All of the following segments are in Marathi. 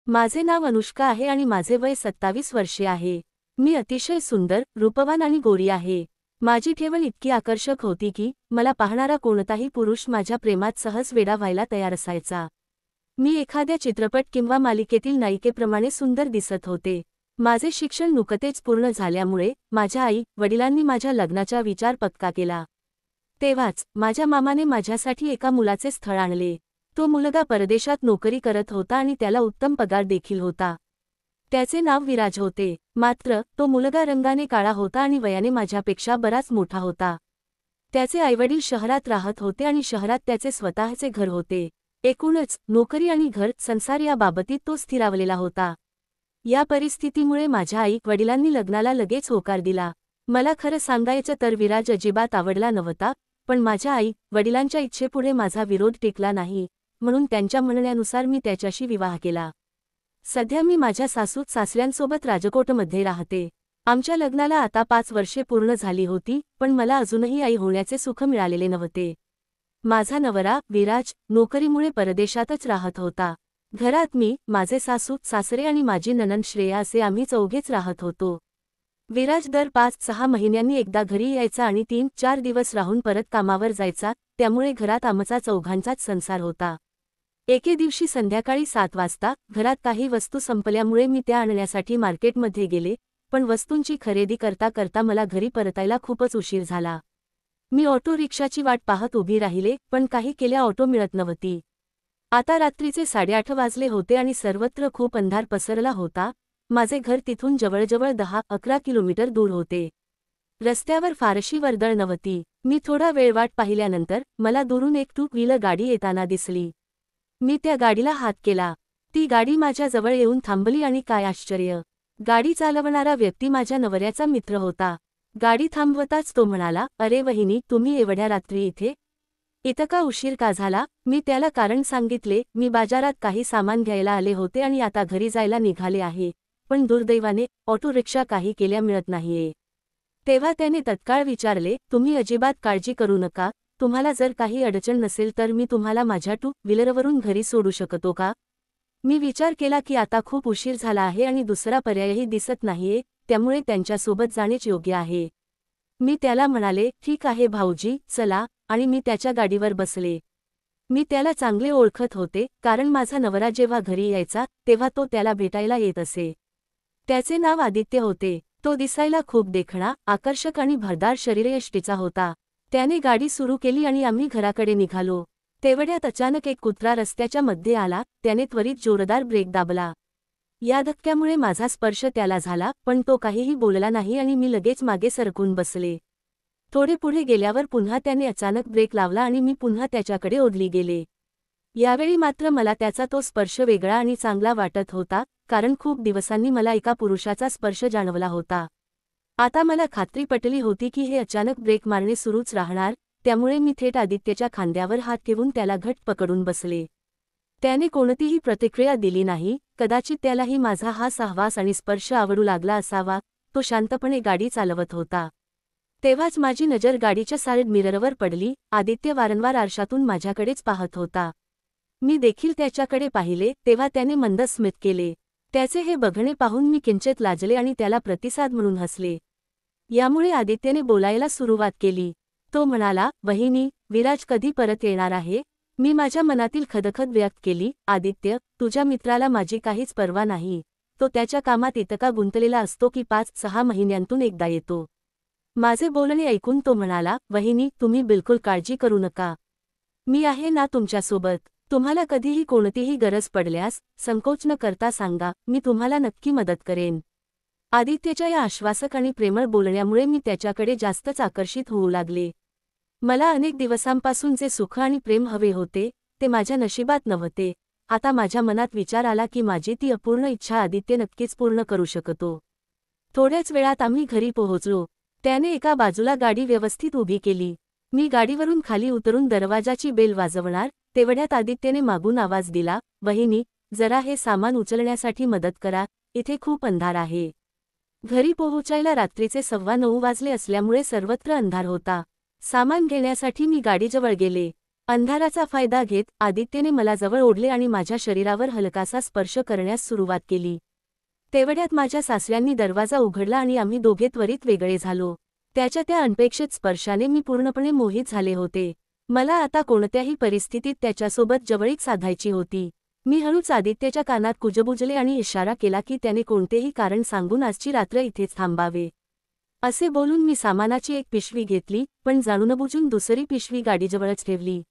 माझे नाव अनुष्का आहे आणि माझे वय 27 वर्षे आहे। मी अतिशय सुंदर, रूपवान आणि गोरी आहे। माझी ठेवण इतकी आकर्षक होती की मला पाहणारा कोणताही पुरुष माझ्या प्रेमात सहज वेडा व्हायला तयार असायचा। मी एखाद्या चित्रपट किंवा मालिकेतील नायिकेप्रमाणे सुंदर दिसत होते। माझे शिक्षण नुकतेच पूर्ण झाल्यामुळे माझ्या आई वडिलांनी माझ्या लग्नाचा विचार पक्का केला। तेव्हाच माझ्या मामाने माझ्यासाठी एका मुलाचे स्थळ आणले। तो मुलगा परदेशात नोकरी करत होता आणि त्याला उत्तम पगार देखील होता। त्याचे नाव विराज होते। मात्र तो मुलगा रंगाने काळा होता आणि वयाने माझ्यापेक्षा बराच मोठा होता। त्याचे आईवडील शहरात राहत होते आणि शहरात त्याचे स्वतःचे घर होते। एकूणच नोकरी आणि घर संसार या बाबतीत तो स्थिरावलेला होता। या परिस्थितीमुळे माझ्या आई वडिलांनी लग्नाला लगेच होकार दिला। मला खरं सांगायचं तर विराज अजिबात आवडला नव्हता, पण माझ्या आई वडिलांच्या इच्छेपुढे माझा विरोध टिकला नाही, म्हणून त्यांच्या म्हणण्यानुसार मी त्याच्याशी विवाह केला। सध्या मी माझ्या सासू-सासऱ्यांसोबत राजकोटमध्ये राहते। आमच्या लग्नाला आता 5 वर्षे पूर्ण झाली होती, पण मला अजूनही आई होण्याचे सुख मिळालेले नव्हते। माझा नवरा विराज नोकरीमुळे परदेशातच राहत होता। घरात मी, माझे सासू-सासरे आणि माझी नणंद श्रेया असे आम्ही चौघेच राहत होतो। विराज दर 5-6 महिन्यांनी एकदा घरी यायचा आणि 3-4 दिवस राहून परत कामावर जायचा, त्यामुळे घरात आमचा चौघांचाच संसार होता। एके दिवशी संध्याकाळी 7 वाजता घरात काही वस्तू संपल्यामुळे मी त्या आणण्यासाठी मार्केटमध्ये गेले, पण वस्तूंची खरेदी करता करता मला घरी परतायला खूपच उशीर झाला। मी ऑटो रिक्षाची वाट पाहत उभी राहिले, पण काही केल्या ऑटो मिळत नव्हती। आता रात्रीचे 8:30 वाजले होते आणि सर्वत्र खूप अंधार पसरला होता। माझे घर तिथून जवळजवळ 10-11 किलोमीटर दूर होते। रस्त्यावर फारशी वर्दळ नव्हती। मी थोडा वेळ वाट पाहिल्यानंतर मला दुरून एक 2 व्हीलर गाडी येताना दिसली। मी त्या गाडीला हात केला। ती गाडी माझ्या जवळ येऊन थांबली आणि काय आश्चर्य, गाडी चालवणारा व्यक्ती माझ्या नवऱ्याचा मित्र होता। गाडी थांबवताच तो म्हणाला, "अरे वहिनी, तुम्ही एवढ्या रात्री इथे? इतका उशीर का झाला?" मी त्याला कारण सांगितले, "मी बाजारात काही सामान घ्यायला आले होते आणि आता घरी जायला निघाले आहे, पण दुर्दैवाने ऑटो रिक्षा काही केल्या मिळत नाहीये." तेव्हा त्याने तत्काळ विचारले, "तुम्ही अजिबात काळजी करू नका, तुम्हाला जर काही अडचण नसेल तर मी तुम्हाला माझ्या 2 व्हीलरवरून घरी सोडू शकतो का?" मी विचार केला की आता खूप उशीर झाला आहे आणि दुसरा पर्यायही दिसत नाहीये, त्यामुळे त्यांच्यासोबत जाणेच योग्य आहे। मी त्याला म्हणाले, "ठीक आहे भाऊजी, चला", आणि मी त्याच्या गाडीवर बसले। मी त्याला चांगले ओळखत होते, कारण माझा नवरा जेव्हा घरी यायचा तेव्हा तो त्याला भेटायला येत असे। त्याचे नाव आदित्य होते। तो दिसायला खूप देखणा, आकर्षक आणि भरदार शरीरयष्टीचा होता। त्याने गाडी सुरू केली आणि आम्ही घराकडे निघालो। तेवढ्यात अचानक एक कुत्रा रस्त्याच्या मध्ये आला, त्याने त्वरित जोरदार ब्रेक दाबला। या धक्क्यामुळे माझा स्पर्श त्याला झाला, पण तो काहीही बोलला नाही आणि मी लगेच मागे सरकून बसले। थोडे पुढे गेल्यावर पुन्हा त्याने अचानक ब्रेक लावला आणि मी पुन्हा त्याच्याकडे ओढली गेले। यावेळी मात्र मला त्याचा तो स्पर्श वेगळा आणि चांगला वाटत होता, कारण खूप दिवसांनी मला एका पुरुषाचा स्पर्श जाणवला होता। आता मला खात्री पटली होती की हे अचानक ब्रेक मारणे सुरूच राहणार, त्यामुळे मी थेट आदित्यच्या खांद्यावर हात ठेवून त्याला घट्ट पकडून बसले। त्याने कोणतीही प्रतिक्रिया दिली नाही, कदाचित त्यालाही माझा हा सहवास आणि स्पर्श आवडू लागला असावा। तो शांतपणे गाडी चालवत होता। तेव्हाच माझी नजर गाडीच्या साइड मिररवर पडली। आदित्य वारंवार आरशातून माझ्याकडेच पाहत होता। मी देखील त्याच्याकडे पाहिले, तेव्हा त्याने मंद स्मित केले। त्याचे हे बघणे पाहून मी किंचित लाजले आणि त्याला प्रतिसाद म्हणून हसले। यामुळे आदित्यने बोलायला सुरुवात केली। तो म्हणाला, "वहिनी, विराज कधी परत येणार आहे?" मी माझ्या मनातील खदखद व्यक्त केली। "आदित्य, तुझ्या मित्राला माझी काहीच पर्वा नाही। तो त्याच्या कामात इतका गुंतलेला असतो की 5-6 महिन्यांतून एकदा येतो." माझे बोलणे ऐकून तो म्हणाला, "वहिनी, तुम्ही बिलकुल काळजी करू नका। मी आहे ना तुमच्यासोबत। तुम्हाला कधीही कोणतीही गरज पडल्यास संकोच न करता सांगा, मी तुम्हाला नक्की मदत करेन." आदित्यच्या या आश्वासक आणि प्रेमळ बोलण्यामुळे मी त्याच्याकडे जास्तच आकर्षित होऊ लागले। मला अनेक दिवसांपासून जे सुख आणि प्रेम हवे होते, ते माझ्या नशिबात नव्हते। आता माझ्या मनात विचार आला की माझी ती अपूर्ण इच्छा आदित्य नक्कीच पूर्ण करू शकतो। थोड्याच वेळात आम्ही घरी पोहोचलो। त्याने एका बाजूला गाडी व्यवस्थित उभी केली। मी गाडीवरून खाली उतरून दरवाजाची बेल वाजवणार, तेवढ्यात आदित्यने मागून आवाज दिला, "वहिनी, जरा हे सामान उचलण्यासाठी मदत करा, इथे खूप अंधार आहे." घरी पोहोचायला रात्रीचे 9:15 वाजले असल्यामुळे सर्वत्र अंधार होता। सामान घेण्यासाठी मी गाडीजवळ गेले। अंधाराचा फायदा घेत आदित्यने मला जवळ ओढले आणि माझ्या शरीरावर हलकासा स्पर्श करण्यास सुरुवात केली. तेवढ्यात माझ्या सासऱ्यांनी दरवाजा उघडला आणि आम्ही दोघे त्वरित वेगळे झालो. त्याच्या त्या अनपेक्षित स्पर्शाने मी पूर्णपणे मोहित झाले होते. मला आता कोणत्याही परिस्थितीत त्याच्यासोबत जवळीक साधायची होती. मी हळूच आदित्यच्या कानात कुजबुजले आणि इशारा केला की त्याने कोणतेही कारण सांगून आजची रात्र इथेच थांबावे. असे बोलून मी सामानाची एक पिशवी घेतली, पण जाणूनबुजून दुसरी पिशवी गाडीजवळच ठेवली.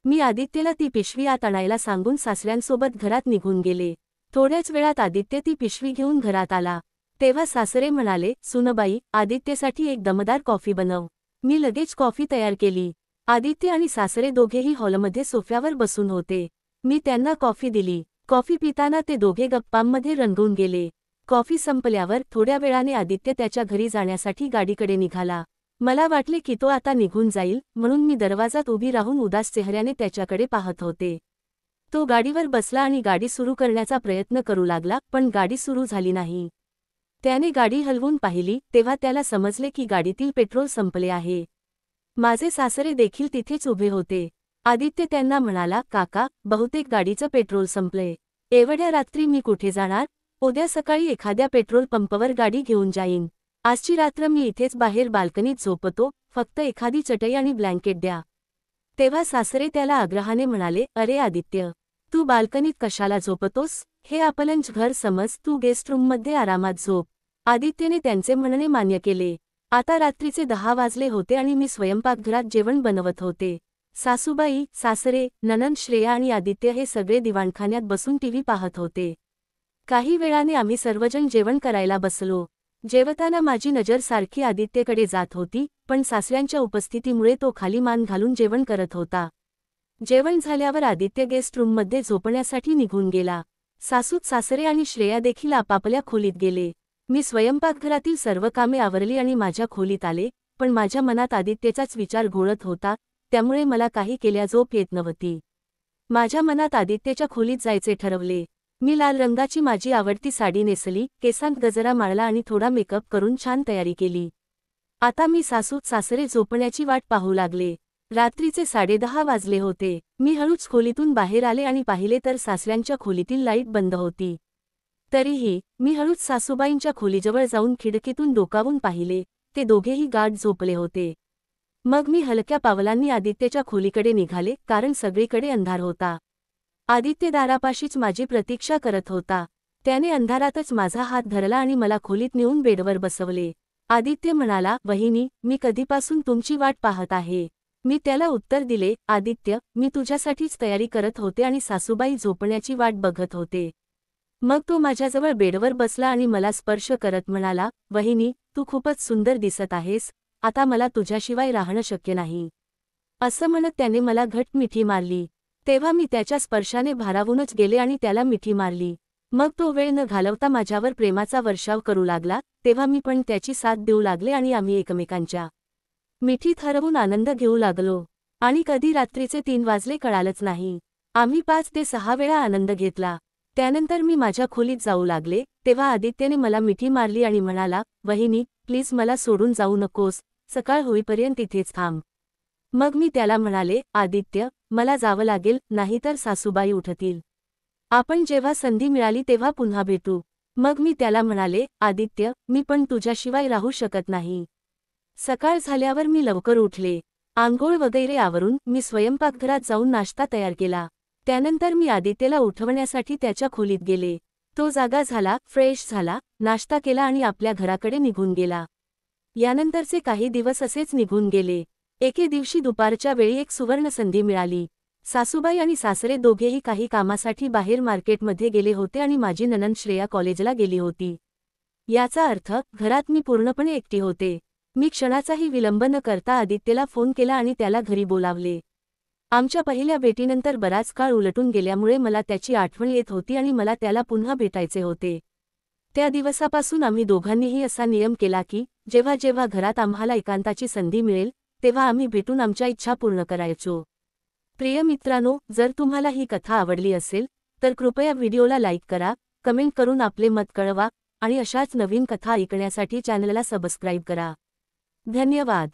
मी आदित्यला ती पिशवी आत आणायला सांगून सासऱ्यांसोबत घरात निघून गेले. थोड्याच वेळात आदित्य ती पिशवी घेऊन घरात आला. तेव्हा सासरे म्हणाले, सुनबाई, आदित्यसाठी एक दमदार कॉफी बनव. मी लगेच कॉफी तयार केली. आदित्य आणि सासरे दोघेही हॉलमध्ये सोफ्यावर बसून होते. मी त्यांना कॉफी दिली. कॉफी पिताना ते दोघे गप्पांमध्ये रंगून गेले. कॉफी संपल्यावर थोड्या वेळाने आदित्य त्याच्या घरी जाण्यासाठी गाडीकडे निघाला. मला वाटले की तो आता निघून जाईल, म्हणून मी दरवाजात उभी राहून उदास चेहऱ्याने त्याच्याकडे पाहत होते. तो गाडीवर बसला आणि गाडी सुरू करण्याचा प्रयत्न करू लागला, पण गाडी सुरू झाली नाही. त्याने गाडी हलवून पाहिली, तेव्हा त्याला समजले की गाडीतील पेट्रोल संपले आहे. माझे सासरे देखील तिथेच उभे होते. आदित्य त्यांना म्हणाला, काका, बहुतेक गाडीचं पेट्रोल संपलंय. एवढ्या रात्री मी कुठे जाणार? उद्या सकाळी एखाद्या पेट्रोल पंपावर गाडी घेऊन जाईन. आजची रात्र मी इथेच बाहेर बाल्कनीत झोपतो, फक्त एखादी चटई आणि ब्लँकेट द्या. तेव्हा सासरे त्याला आग्रहाने म्हणाले, अरे आदित्य, तू बाल्कनीत कशाला झोपतोस? हे आपलंच घर समज, तू गेस्ट रूममध्ये आरामात झोप. आदित्यने त्यांचे म्हणणे मान्य केले. आता रात्रीचे 10 वाजले होते आणि मी स्वयंपाकघरात जेवण बनवत होते. सासूबाई, सासरे, नणंद श्रेया आणि आदित्य हे सगळे दिवाणखान्यात बसून टीव्ही पाहत होते. काही वेळाने आम्ही सर्वजण जेवण करायला बसलो. जेवताना माझी नजर सारखी आदित्यकडे जात होती, पण सासऱ्यांच्या उपस्थितीमुळे तो खाली मान घालून जेवण करत होता. जेवण झाल्यावर आदित्य गेस्ट रूममध्ये झोपण्यासाठी निघून गेला. सासूत सासरे आणि श्रेया देखील आपापल्या खोलीत गेले. मी स्वयंपाकघरातील सर्व कामे आवरली आणि माझ्या खोलीत आले, पण माझ्या मनात आदित्यचाच विचार घोळत होता, त्यामुळे मला काही केल्या झोप येत नव्हती. माझ्या मनात आदित्यच्या खोलीत जायचे ठरवले. मी लाल रंगाची माझी आवडती साडी नेसली, केसांत गजरा माळला आणि थोडा मेकअप करून छान तयारी केली. आता मी सासूत सासरे झोपण्याची वाट पाहू लागले. रात्रीचे 10:30 वाजले होते. मी हळूच खोलीतून बाहेर आले आणि पाहिले तर सासऱ्यांच्या खोलीतील लाईट बंद होती. तरीही मी हळूच सासूबाईंच्या खोलीजवळ जाऊन खिडकीतून डोकावून पाहिले, ते दोघेही गाढ झोपले होते. मग मी हलक्या पावलांनी आदित्यच्या खोलीकडे निघाले, कारण सगळीकडे अंधार होता. आदित्य दारापाशीच माझी प्रतीक्षा करत होता. त्याने अंधारातच माझा हात धरला आणि मला खोलीत नेऊन बेडवर बसवले. आदित्य म्हणाला, वहिनी, मी कधीपासून तुमची वाट पाहत आहे. मी त्याला उत्तर दिले, आदित्य, मी तुझ्यासाठीच तयारी करत होते आणि सासूबाई झोपण्याची वाट बघत होते. मग तो माझ्याजवळ बेडवर बसला आणि मला स्पर्श करत म्हणाला, वहिनी, तू खूपच सुंदर दिसत आहेस. आता मला तुझ्याशिवाय राहणं शक्य नाही. असं म्हणत त्याने मला घट्ट मिठी मारली. तेव्हा मी त्याच्या स्पर्शाने भारावूनच गेले आणि त्याला मिठी मारली. मग तो वेळ न घालवता माझ्यावर प्रेमाचा वर्षाव करू लागला. तेव्हा मी पण त्याची साथ देऊ लागले आणि आम्ही एकमेकांच्या मिठीत हरवून आनंद घेऊ लागलो. आणि कधी रात्रीचे 3 वाजले कळालंच नाही. आम्ही 5 ते 6 वेळा आनंद घेतला. त्यानंतर मी माझ्या खोलीत जाऊ लागले. तेव्हा आदित्यने मला मिठी मारली आणि म्हणाला, वहिनी, प्लीज मला सोडून जाऊ नकोस. सकाळ होईपर्यंत इथेच थांब. मग मी त्याला म्हणाले, आदित्य, मला जावं लागेल, नाहीतर सासूबाई उठतील. आपण जेव्हा संधी मिळाली तेव्हा पुन्हा भेटू. मग मी त्याला म्हणाले, आदित्य, मी पण तुझ्याशिवाय राहू शकत नाही. सकाळ झाल्यावर मी लवकर उठले. आंघोळ वगैरे आवरून मी स्वयंपाकघरात जाऊन नाश्ता तयार केला. त्यानंतर मी आदित्यला उठवण्यासाठी त्याच्या खोलीत गेले. तो जागा झाला, फ्रेश झाला, नाश्ता केला आणि आपल्या घराकडे निघून गेला. यानंतरचे काही दिवस असेच निघून गेले. एके दिवशी दुपारच्या वेळी एक सुवर्ण संधी मिळाली. सासूबाई आणि सासरे दोघेही काही कामासाठी बाहेर मार्केटमध्ये गेले होते आणि माझी नणंद श्रेया कॉलेजला गेली होती. याचा अर्थ घरात मी पूर्णपणे एकटी होते. मी क्षणाचाही विलंब न करता आदित्यला फोन केला आणि त्याला घरी बोलावले. आमच्या पहिल्या भेटीनंतर बराच काळ उलटून गेल्यामुळे मला त्याची आठवण येत होती आणि मला त्याला पुन्हा भेटायचे होते. त्या दिवसापासून आम्ही दोघांनीही असा नियम केला की जेव्हा जेव्हा घरात आम्हाला एकांताची संधी मिळेल तेव्हा आम्ही भेटून आमच्या इच्छा पूर्ण करायचो. प्रिय मित्रांनो, जर तुम्हाला ही कथा आवडली असेल तर कृपया व्हिडिओला लाईक करा, कमेंट करून आपले मत कळवा आणि अशाच नवीन कथा ऐकण्यासाठी चॅनलला सबस्क्राईब करा. धन्यवाद.